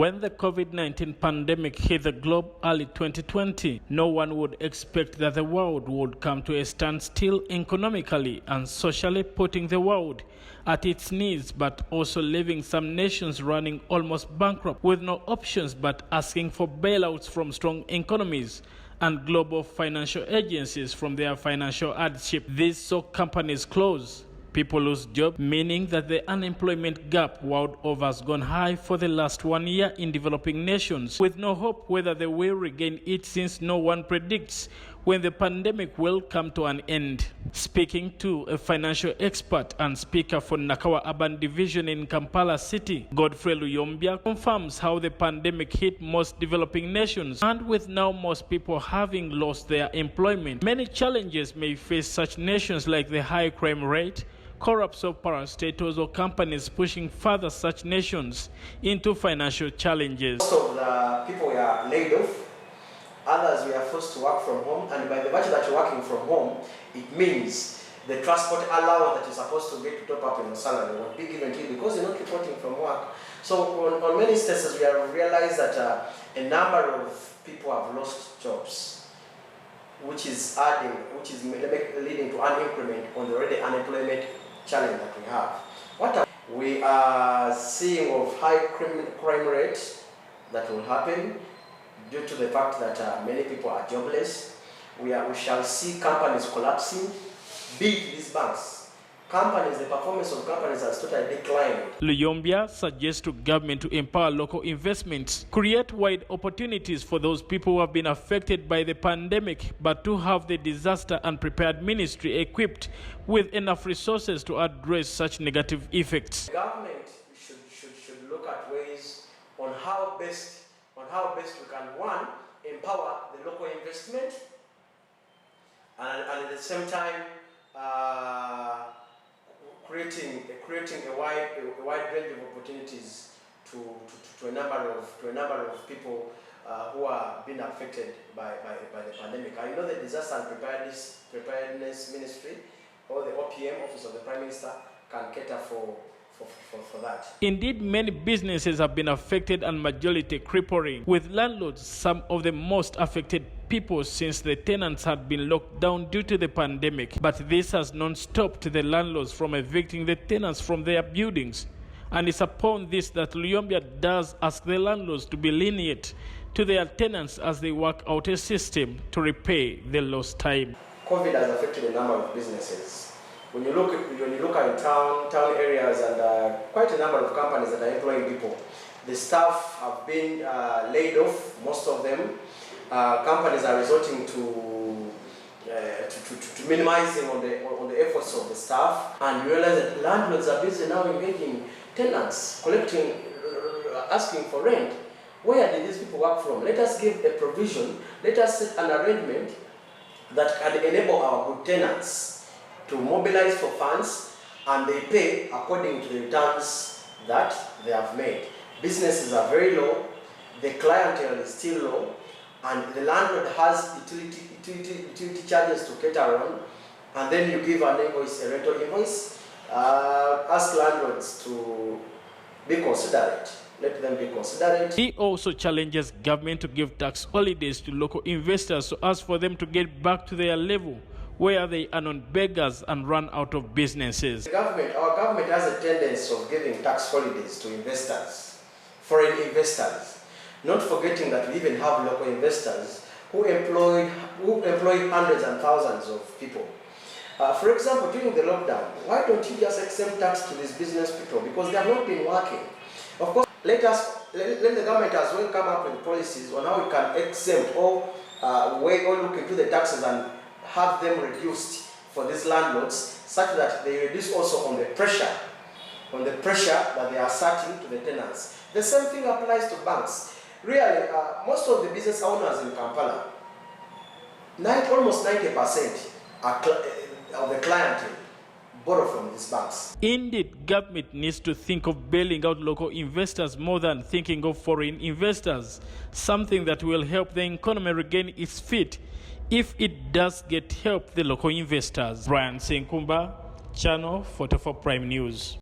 When the COVID-19 pandemic hit the globe early 2020, no one would expect that the world would come to a standstill economically and socially, putting the world at its knees, but also leaving some nations running almost bankrupt with no options but asking for bailouts from strong economies and global financial agencies from their financial hardship. These saw companies close. People lose jobs, meaning that the unemployment gap world over has gone high for the last 1 year in developing nations, with no hope whether they will regain it, since no one predicts when the pandemic will come to an end. Speaking to a financial expert and speaker for Nakwa Urban Division in Kampala City, Godfrey Luyombia confirms how the pandemic hit most developing nations, and with now most people having lost their employment, many challenges may face such nations, like the high crime rate, corrupts of parastatals, or companies pushing further such nations into financial challenges. Most of the people were laid off, others were forced to work from home, and by the virtue that you're working from home, it means the transport allowance that you're supposed to get to top up in your salary won't be given to you because you're not reporting from work. So on many instances, we have realized that a number of people have lost jobs, which is leading to an increment on the already unemployment challenge that we have. We are seeing of high crime rate that will happen due to the fact that many people are jobless. We shall see companies collapsing, be it these banks. The performance of companies has totally declined. Luyombia suggests to government to empower local investments, create wide opportunities for those people who have been affected by the pandemic, but to have the disaster and prepared ministry equipped with enough resources to address such negative effects. The government should look at ways on how best we can, one, empower the local investment, and at the same time creating a wide range of opportunities to a number of people who are being affected by the pandemic. I know the Disaster and Preparedness Ministry, or the OPM, Office of the Prime Minister, can cater for that. Indeed, many businesses have been affected, and majority crippling, with landlords some of the most affected people since the tenants had been locked down due to the pandemic. But this has not stopped the landlords from evicting the tenants from their buildings. And it's upon this that Luyombia does ask the landlords to be lenient to their tenants as they work out a system to repay the lost time. COVID has affected a number of businesses. When you look at town areas, and quite a number of companies that are employing people, the staff have been laid off, most of them. Companies are resorting to minimizing on the efforts of the staff, and you realize that landlords are busy now engaging tenants, collecting, asking for rent. Where did these people work from? Let us give a provision, let us set an arrangement that can enable our good tenants to mobilize for funds, and they pay according to the returns that they have made. Businesses are very low, the clientele is still low, and the landlord has utility charges to cater on, and then you give an invoice, a rental invoice. Ask landlords to be considerate. Let them be considerate. He also challenges government to give tax holidays to local investors so as for them to get back to their level where they are not beggars and run out of businesses. Our government has a tendency of giving tax holidays to investors, foreign investors, not forgetting that we even have local investors who employ hundreds and thousands of people. For example, during the lockdown, why don't you just exempt tax to these business people? Because they have not been working. Of course, let the government as well come up with policies on how we can exempt or look into the taxes and have them reduced for these landlords, such that they reduce also on the pressure that they are setting to the tenants. The same thing applies to banks. Really, most of the business owners in Kampala, almost 90% of the clientele borrow from these banks. Indeed, government needs to think of bailing out local investors more than thinking of foreign investors, something that will help the economy regain its feet if it does get help the local investors. Brian Senkumba, Channel 44 Prime News.